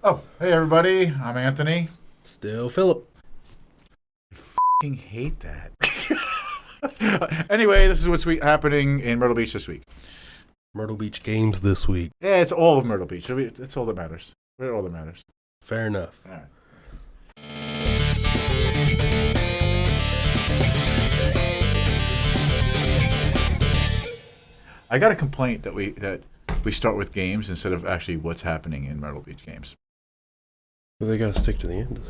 Oh, hey everybody, I'm Anthony. Still Phillip. I f***ing hate that. Anyway, this is what's happening in Myrtle Beach this week. Myrtle Beach Games this week. Yeah, it's all of Myrtle Beach. It's all that matters. It's all that matters. Fair enough. All right. I got a complaint that we start with games instead of actually what's happening in Myrtle Beach Games. Well, they got to stick to the end.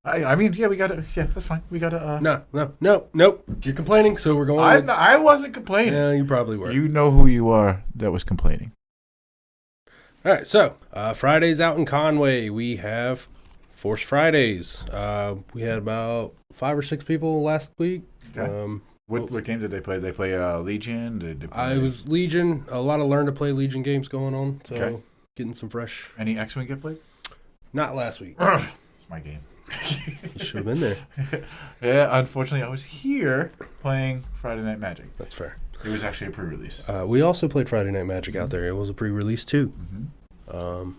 I mean, yeah, we got to. Yeah, that's fine. We got to. No. You're complaining, so we're going. I wasn't complaining. Yeah, you probably were. You know who you are that was complaining. All right, so Fridays out in Conway, we have Force Fridays. We had about 5 or 6 people last week. Okay. What game did they play? Did they play Legion? It was Legion. A lot of Learn to Play Legion games going on. So okay. Getting some fresh. Any X-Wing get played? Not last week. It's my game. You should have been there. Yeah, unfortunately, I was here playing Friday Night Magic. That's fair. It was actually a pre-release. We also played Friday Night Magic out there. It was a pre-release too. Mm-hmm.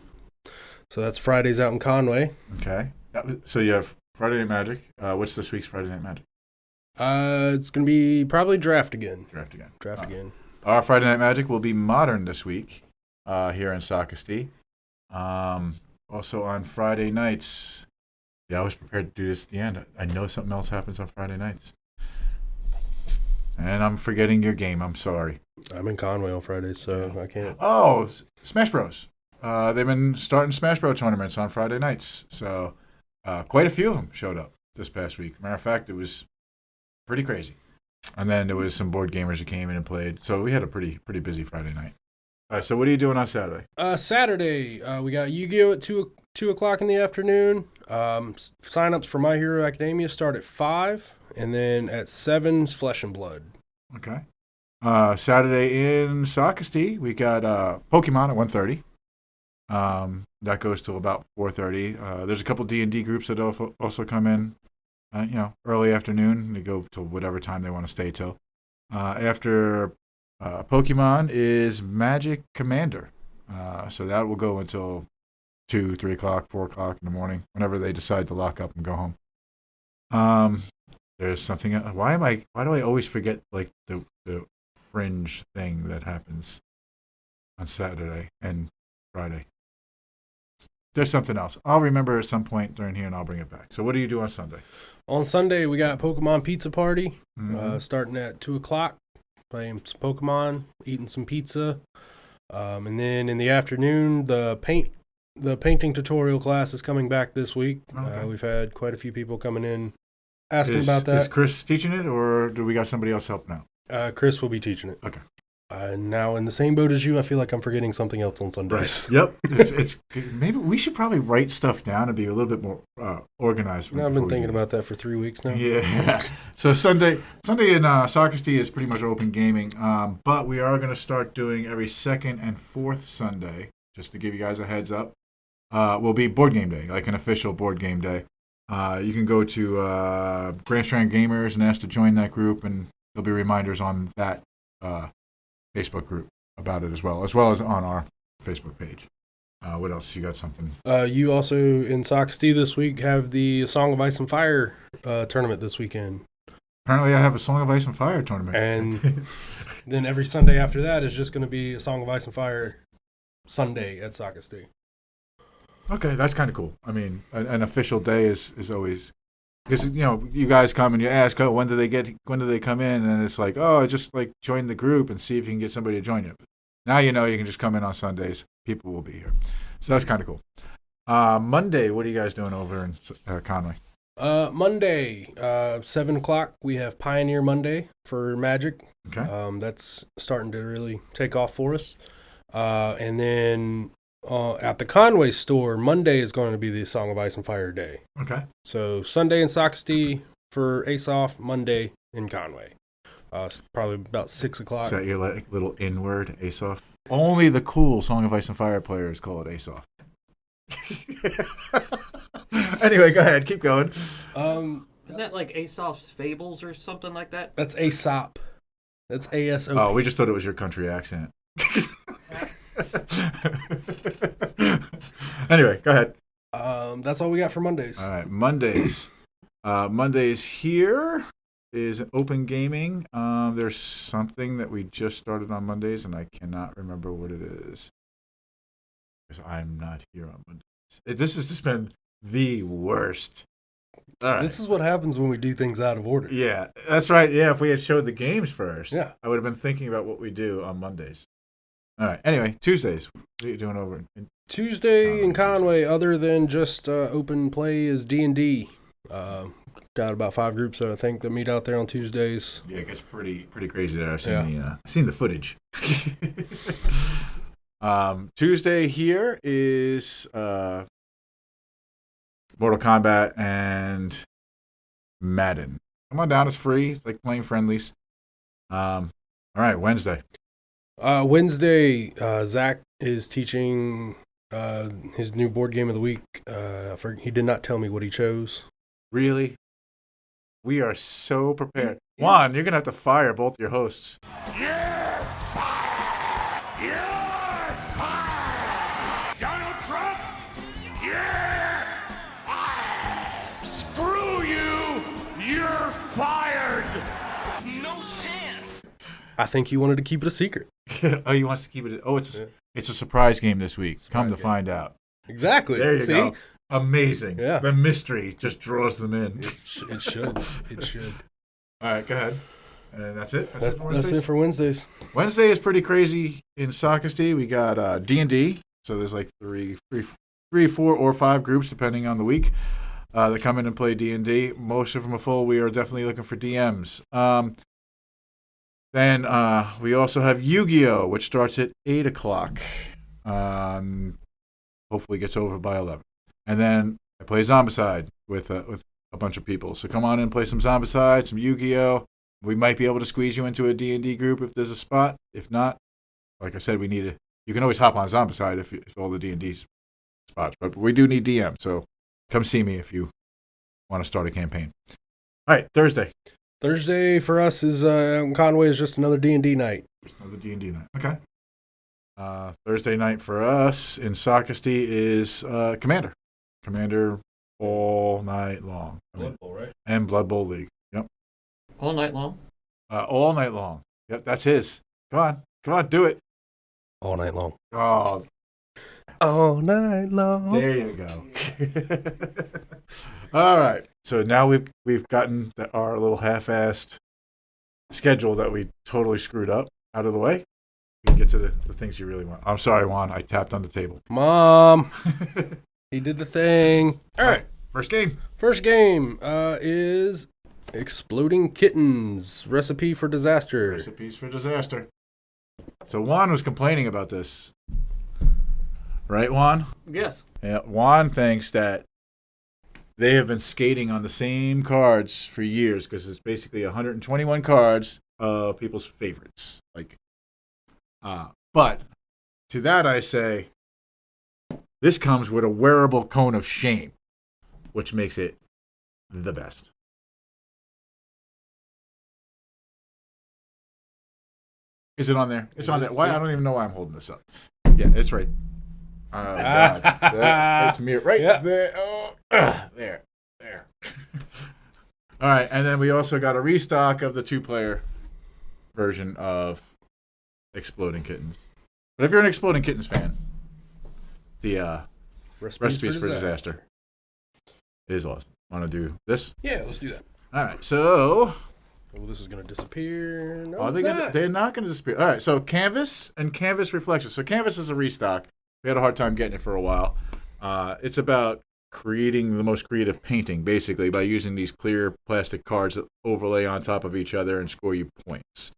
So that's Fridays out in Conway. Okay. So you have Friday Night Magic. What's this week's Friday Night Magic? It's going to be probably Draft again. Draft again. Our Friday Night Magic will be Modern this week here in Socastee. Also on Friday nights, I was prepared to do this at the end. I know something else happens on Friday nights. And I'm forgetting your game. I'm sorry. I'm in Conway on Friday, so I can't. Oh, Smash Bros. They've been starting Smash Bros tournaments on Friday nights. So quite a few of them showed up this past week. Matter of fact, it was pretty crazy. And then there was some board gamers who came in and played. So we had a pretty busy Friday night. All right, so what are you doing on Saturday? Saturday, we got Yu-Gi-Oh! At 2 o'clock in the afternoon. Sign-ups for My Hero Academia start at 5, and then at 7's Flesh and Blood. Okay. Saturday in Socastee, we got Pokemon at 1:30. That goes till about 4:30. There's a couple D&D groups that also come in, early afternoon. They go till whatever time they want to stay till. After Pokemon is Magic Commander. So that will go until 2, 3 o'clock, 4 o'clock in the morning, whenever they decide to lock up and go home. There's something. Why do I always forget like the fringe thing that happens on Saturday and Friday? There's something else. I'll remember at some point during here and I'll bring it back. So what do you do on Sunday? On Sunday, we got Pokemon Pizza Party, Mm-hmm. starting at 2 o'clock. Playing some Pokemon, eating some pizza. And then in the afternoon, the painting tutorial class is coming back this week. Okay. We've had quite a few people coming in asking about that. Is Chris teaching it, or do we got somebody else helping out? Chris will be teaching it. Okay. Now, in the same boat as you, I feel like I'm forgetting something else on Sundays. Right. Yep. It's maybe we should probably write stuff down and be a little bit more organized. I've been thinking about that for 3 weeks now. Yeah. So Sunday in Socastee is pretty much open gaming, but we are going to start doing every second and fourth Sunday, just to give you guys a heads up. Will be board game day, like an official board game day. You can go to Grand Strand Gamers and ask to join that group, and there'll be reminders on that Facebook group about it as well as on our Facebook page. What else? You got something? You also, in Socastee this week, have the Song of Ice and Fire tournament this weekend. Apparently I have a Song of Ice and Fire tournament. And then every Sunday after that is just going to be a Song of Ice and Fire Sunday at Socastee. Okay, that's kind of cool. I mean, an official day is always, because you guys come and you ask, oh, when do they come in, and it's like, oh, just like join the group and see if you can get somebody to join you. Now you can just come in on Sundays. People will be here, so that's kind of cool. Monday, what are you guys doing over in Conway? Monday, 7 o'clock, we have Pioneer Monday for Magic. Okay. That's starting to really take off for us. And then at the Conway store, Monday is going to be the Song of Ice and Fire day. Okay. So Sunday in Socastee for Ace Off, Monday in Conway. Probably about 6 o'clock. Is that your little in-word, Ace Off? Only the cool Song of Ice and Fire players call it Ace Off. Anyway, go ahead. Keep going. Isn't that like Aesop's Fables or something like that? That's Aesop. That's ASOP. Oh, we just thought it was your country accent. Anyway, go ahead. That's all we got for Mondays. All right, Mondays. Mondays here is open gaming. There's something that we just started on Mondays, and I cannot remember what it is because I'm not here on Mondays. This has just been the worst. All right. This is what happens when we do things out of order. Yeah, that's right. Yeah, if we had showed the games first, Yeah. I would have been thinking about what we do on Mondays. All right. Anyway, Tuesdays. What are you doing over in Tuesday in Conway, other than just open play, is D&D. Got about 5 groups, I think, that meet out there on Tuesdays. Yeah, it gets pretty crazy there. I've seen the footage. Tuesday here is Mortal Kombat and Madden. Come on down, it's free. It's like playing friendlies. All right, Wednesday. Wednesday, Zach is teaching his new board game of the week. He did not tell me what he chose. Really? We are so prepared. Juan, you're going to have to fire both your hosts. You're fired! You're fired! Donald Trump, you're fired! Screw you! You're fired! No chance! I think he wanted to keep it a secret. Oh, he wants to keep it. Oh, it's a surprise game this week. Come to find out. Exactly. There you See? go. Amazing. Yeah. The mystery just draws them in. It should. It should. All right, go ahead. And that's it? That's it for Wednesdays. Wednesday is pretty crazy in Sockesty. We got D&D. So there's like three, 4, or 5 groups, depending on the week, that come in and play D&D. Most of them are full. We are definitely looking for DMs. Then we also have Yu-Gi-Oh!, which starts at 8 o'clock. Hopefully gets over by 11. And then I play Zombicide with a bunch of people. So come on in and play some Zombicide, some Yu-Gi-Oh! We might be able to squeeze you into a D&D group if there's a spot. If not, like I said, you can always hop on Zombicide if all the D&D spots. But we do need DM, so come see me if you want to start a campaign. All right, Thursday. Thursday for us is in Conway is just another D&D night. Another D&D night. Okay. Thursday night for us in Sockesty is Commander. Commander all night long. Blood Bowl, right? And Blood Bowl League. Yep. All night long? All night long. Yep, that's his. Come on, do it. All night long. Oh, All night long. there you go. All right. So now we've gotten our little half-assed schedule that we totally screwed up out of the way. We can get to the things you really want. I'm sorry, Juan. I tapped on the table. Mom, he did the thing. All right. First game. First game is Exploding Kittens, Recipe for Disaster. Recipes for Disaster. So Juan was complaining about this. Right, Juan? Yes. Yeah, Juan thinks that they have been skating on the same cards for years because it's basically 121 cards of people's favorites. But to that I say, this comes with a wearable cone of shame, which makes it the best. Is it on there? It's on there. Why? I don't even know why I'm holding this up. Yeah, it's right. Oh, God. It's mirror right there. Oh, there. All right, and then we also got a restock of the 2-player version of Exploding Kittens. But if you're an Exploding Kittens fan, the Recipes for Disaster is awesome. Want to do this? Yeah, let's do that. All right, so... Oh, this is going to disappear. No, Oh, they're not going to disappear. All right, so Canvas and Canvas Reflections. So Canvas is a restock. We had a hard time getting it for a while. It's about creating the most creative painting, basically, by using these clear plastic cards that overlay on top of each other and score you points.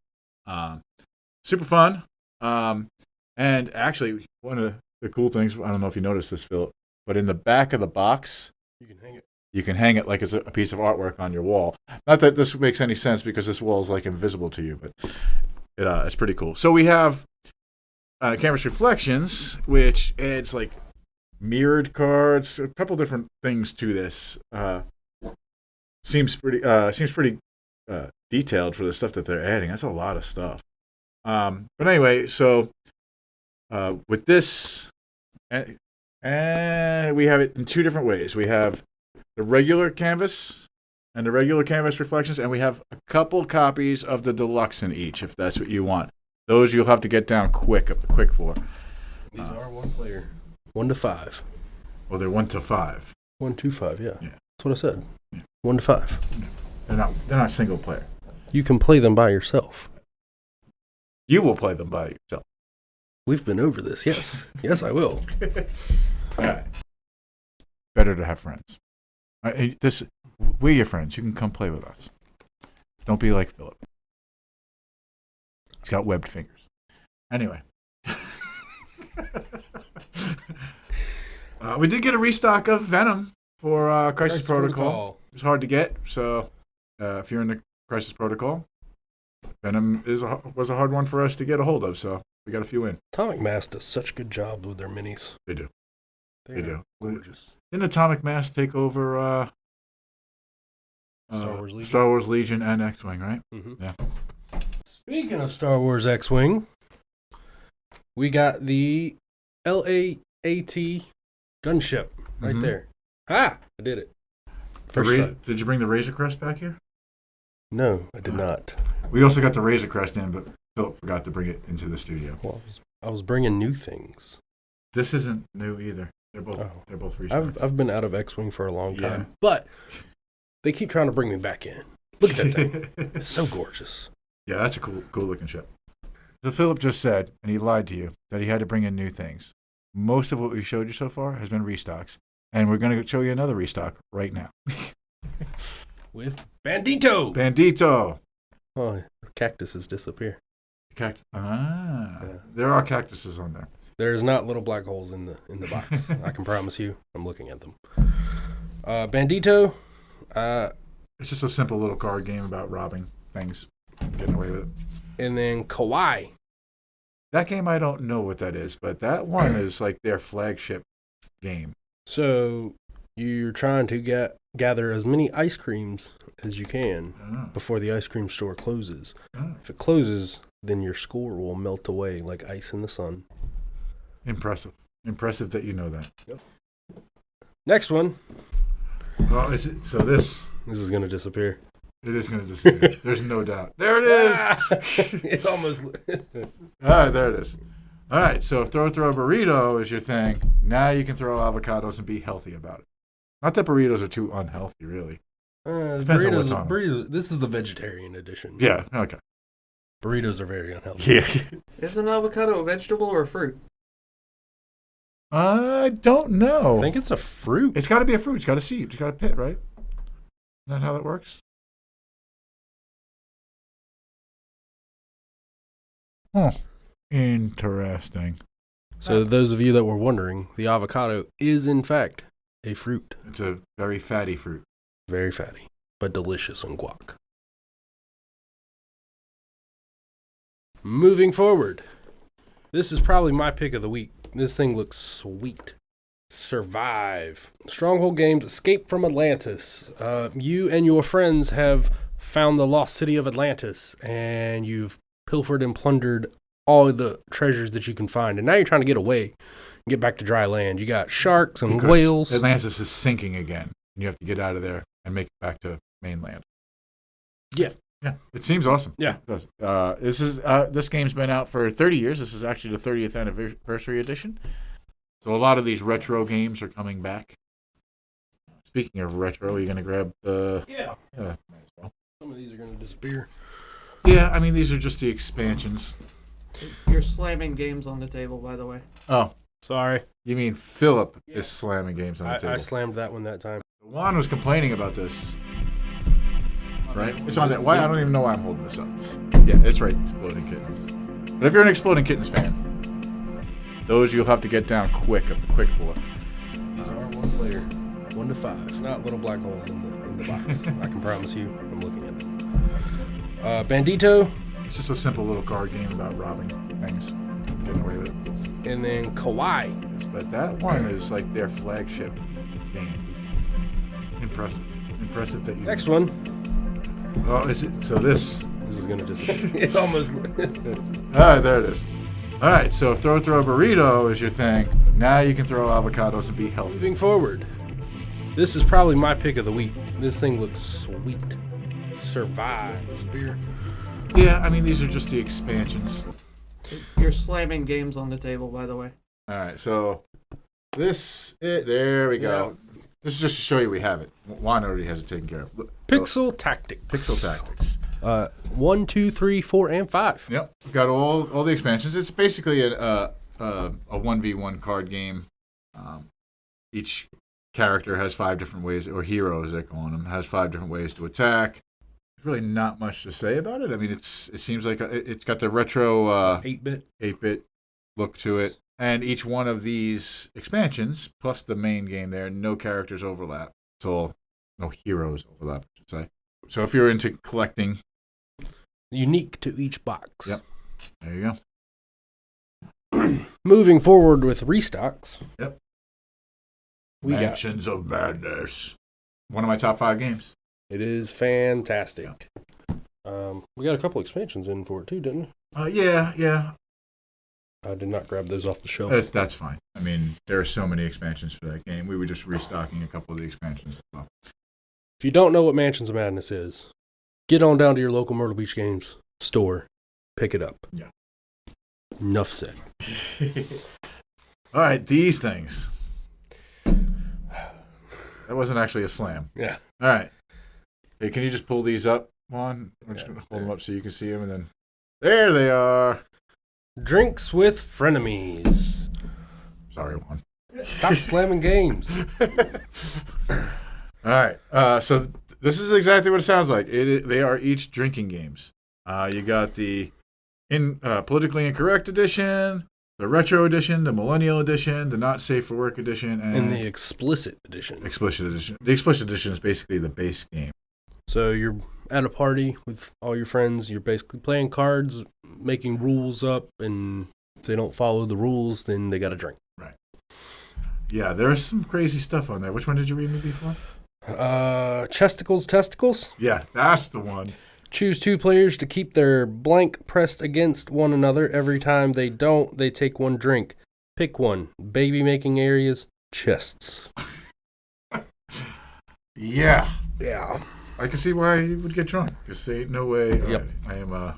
Super fun. And actually, one of the cool things, I don't know if you noticed this, Phillip, but in the back of the box, You can hang it. you can hang it like it's a piece of artwork on your wall. Not that this makes any sense because this wall is like invisible to you, but it's pretty cool. So we have Canvas Reflections, which adds like mirrored cards, a couple different things to this. Seems pretty detailed for the stuff that they're adding. That's a lot of stuff. But anyway, so with this, And we have it in two different ways. We have the regular canvas and the regular canvas reflections, and we have a couple copies of the deluxe in each, if that's what you want. Those you'll have to get down quick for. These are one player. 1 to 5. Well, they're 1 to 5. 1, 2, 5, yeah. Yeah. That's what I said. Yeah. 1 to 5. They're not single player. You can play them by yourself. You will play them by yourself. We've been over this, yes. Yes, I will. All right. Better to have friends. We're your friends. You can come play with us. Don't be like Phillip. He's got webbed fingers. Anyway. We did get a restock of Venom for Crisis Protocol. It was hard to get, so if you're in the Crisis Protocol, Venom was a hard one for us to get a hold of, so we got a few in. Atomic Mass does such good job with their minis. They do. They do. Gorgeous. Didn't Atomic Mass take over Star Wars Legion and X-Wing, right? Mm-hmm. Yeah. Speaking of Star Wars X-Wing, we got the LAAT gunship right there. I did it. First try. Did you bring the Razor Crest back here? No, I did not. We also got the Razor Crest in, but Phillip forgot to bring it into the studio. Well, I was bringing new things. This isn't new either. They're both recent. I've been out of X-Wing for a long time, but they keep trying to bring me back in. Look at that thing. It's so gorgeous. Yeah, that's a cool looking ship. So Phillip just said, and he lied to you, that he had to bring in new things. Most of what we showed you so far has been restocks, and we're going to show you another restock right now. With Bandito. Oh, cactuses disappear. There are cactuses on there. There's not little black holes in the box. I can promise you. I'm looking at them. Bandito. It's just a simple little card game about robbing things, getting away with it. And then Kawaii. That game, I don't know what that is, but that one is like their flagship game. So you're trying to gather as many ice creams as you can before the ice cream store closes. If it closes, then your score will melt away like ice in the sun. Impressive that you know that. Yep. Next one. Well, this is going to disappear. It is going to disappear. There's no doubt. There it is. It almost. All right, there it is. All right, so if throw a burrito is your thing, now you can throw avocados and be healthy about it. Not that burritos are too unhealthy, really. Depends on what's on them. Burrito, this is the vegetarian edition. Yeah, okay. Burritos are very unhealthy. Yeah. Is an avocado a vegetable or a fruit? I don't know. I think it's a fruit. It's got to be a fruit. It's got a seed. It's got a pit, right? Isn't that how that works? Huh. Interesting. So those of you that were wondering, the avocado is in fact a fruit. It's a very fatty fruit. Very fatty, but delicious on guac. Moving forward. This is probably my pick of the week. This thing looks sweet. Survive. Stronghold Games Escape from Atlantis. You and your friends have found the lost city of Atlantis, and you've pilfered and plundered all the treasures that you can find. And now you're trying to get away and get back to dry land. You got sharks and whales. Atlantis is sinking again. And you have to get out of there and make it back to mainland. Yeah. Yeah, it seems awesome. Yeah. It does. This game's been out for 30 years. This is actually the 30th anniversary edition. So a lot of these retro games are coming back. Speaking of retro, are you going to grab the... Yeah. Some of these are going to disappear. Yeah, I mean, these are just the expansions. You're slamming games on the table, by the way. Oh. Sorry. You mean Phillip is slamming games on the table. I slammed that one that time. Juan was complaining about this. Right? It's on that. Why? I don't even know why I'm holding this up. Yeah, it's right. Exploding Kittens. But if you're an Exploding Kittens fan, those you'll have to get down quick for. These are one player. 1 to 5. Not little black holes in the box. I can promise you. I'm looking at them. Bandito. It's just a simple little card game about robbing things, getting away with it. And then Kawaii. But that one is like their flagship game. Impressive that you. Next one. Oh, is it? So this is going to disappear. It almost. All right, there it is. All right, so if throw a burrito is your thing, Now you can throw avocados and be healthy. Moving forward, this is probably my pick of the week. This thing looks sweet. Survives beer. Yeah, I mean, these are just the expansions. You're slamming games on the table, by the way. All right, so there we go. This is just to show you we have it. Juan already has it taken care of. Look, Pixel Tactics. Pixel Tactics. 1, 2, 3, 4, and 5. Yep, we've got all the expansions. It's basically a 1v1 card game. Each character has 5 different ways, or hero as they're calling them, has 5 different ways to attack. There's really not much to say about it. I mean, it seems like it's got the retro 8-bit look to it. And each one of these expansions, plus the main game there, no characters overlap. It's all, no heroes overlap, I should say. So if you're into collecting. Unique to each box. Yep. There you go. Moving forward with restocks. Yep. We Mansions of Madness. One of my top 5 games. It is fantastic. We got a couple expansions in for it too, didn't we? Yeah. I did not grab those off the shelf. That's fine. I mean, there are so many expansions for that game. We were just restocking a couple of the expansions as well. If you don't know what Mansions of Madness is, get on down to your local Myrtle Beach Games store. Pick it up. Yeah. Enough said. All right, these things. That wasn't actually a slam. Yeah. All right. Hey, can you just pull these up, Juan? I'm just going to hold them up so you can see them, and then there they are. Drinks with frenemies. Sorry, Juan. Stop slamming games. All right. So this is exactly what it sounds like. They are each drinking games. You got the politically incorrect edition, the retro edition, the millennial edition, the not safe for work edition, and the explicit edition. Explicit edition. The explicit edition is basically the base game. So you're at a party with all your friends. You're basically playing cards, making rules up, and if they don't follow the rules, then they got to drink. Right. Yeah, there's some crazy stuff on there. Which one did you read me before? Testicles. Yeah, that's the one. Choose 2 players to keep their blank pressed against one another. Every time they don't, they take 1 drink. Pick one. Baby making areas, chests. Yeah. Yeah. I can see why you would get drunk. Because there ain't no way. Yep. I am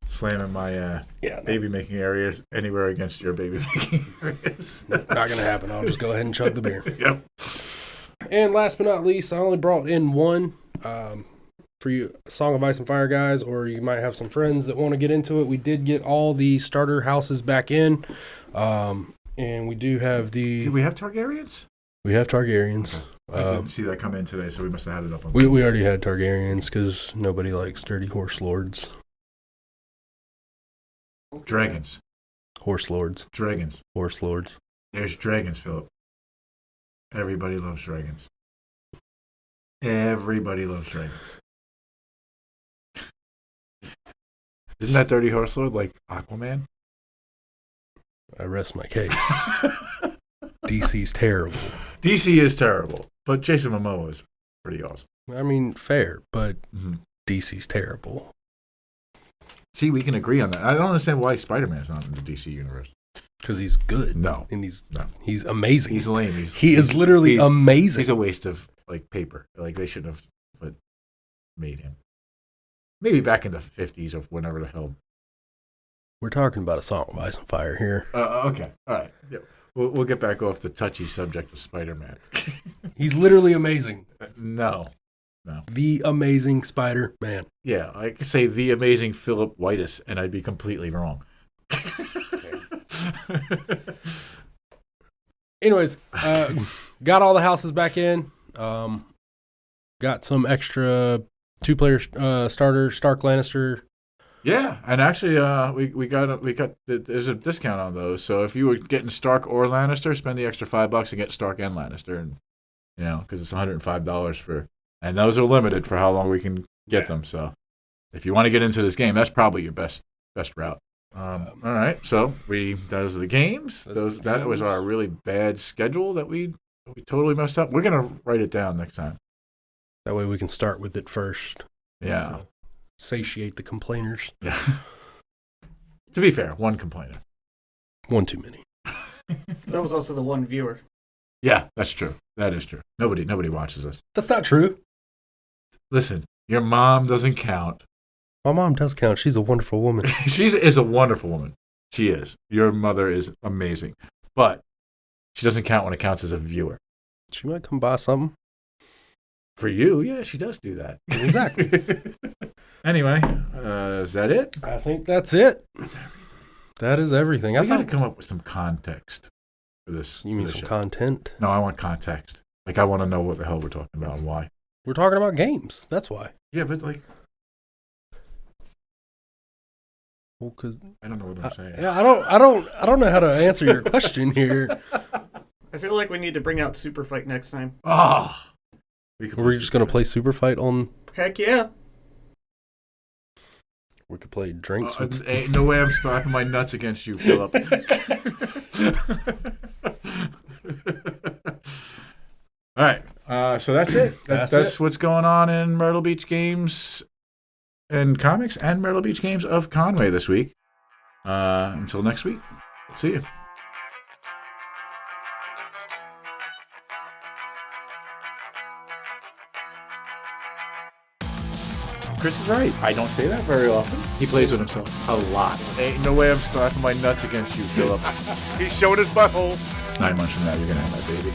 slamming my no. baby making areas anywhere against your baby making areas. Not going to happen. I'll just go ahead and chug the beer. Yep. And last but not least, I only brought in one for you, Song of Ice and Fire guys, or you might have some friends that want to get into it. We did get all the starter houses back in, and we do have the... Did we have Targaryens? We have Targaryens. I didn't see that come in today, so we must have had it up on we already had Targaryens because nobody likes dirty horse lords. Dragons. Horse lords. Dragons. Horse lords. There's dragons, Phillip. Everybody loves dragons. Everybody loves dragons. Isn't that Dirty Horse Lord like Aquaman? I rest my case. DC's terrible. DC is terrible, but Jason Momoa is pretty awesome. I mean, fair, but DC's terrible. See, we can agree on that. I don't understand why Spider-Man's not in the DC universe. Because he's good. No. And he's amazing. He's lame. He is literally amazing. He's a waste of paper. Like they shouldn't have made him. Maybe back in the 50s or whenever the hell. We're talking about a Song of Ice and Fire here. Okay. All right. Yeah. We'll get back off the touchy subject of Spider-Man. He's literally amazing. No. The amazing Spider-Man. Yeah, I could say the amazing Phillip Whitus, and I'd be completely wrong. Anyways, got all the houses back in. Got some extra 2-player starter, Stark Lannister. Yeah, and actually, we got there's a discount on those. So if you were getting Stark or Lannister, spend the extra $5 and get Stark and Lannister, and because it's $105 for, and those are limited for how long we can get them. So if you want to get into this game, that's probably your best route. All right, so those are the games. That was our really bad schedule that we totally messed up. We're gonna write it down next time. That way we can start with it first. Yeah. Satiate the complainers. Yeah. To be fair, one complainer. One too many. That was also the one viewer. Yeah, that's true. That is true. Nobody watches us. That's not true. Listen, your mom doesn't count. My mom does count. She's a wonderful woman. She is a wonderful woman. She is. Your mother is amazing. But she doesn't count when it counts as a viewer. She might come buy something. For you, yeah, she does do that. Exactly. Anyway, is that it? I think that's it. That is everything. I got to come up with some context for this. You mean for some this show. content? No, I want context. Like, I want to know what the hell we're talking about and why. We're talking about games. That's why. Yeah, but like, Well, 'cause I don't know what I'm saying. yeah, I don't know how to answer your question here. I feel like we need to bring out Super Fight next time. Oh, We're just gonna play Super Fight on. Heck yeah. We could play drinks. With... Ain't no way I'm slapping my nuts against you, Phillip. All right. So that's it. That's it. What's going on in Myrtle Beach Games and comics and Myrtle Beach Games of Conway this week. Until next week. See you. Chris is right. I don't say that very often. He plays with himself a lot. Ain't no way I'm slapping my nuts against you, Phillip. He's showing his butthole. 9 months from now, you're gonna have my baby.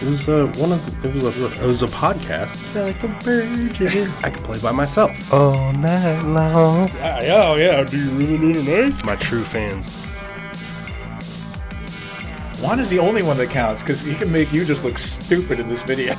It was it was a podcast. Like a virgin. I could play by myself all night long. Yeah. Do you really need a knife? My true fans. Juan is the only one that counts because he can make you just look stupid in this video.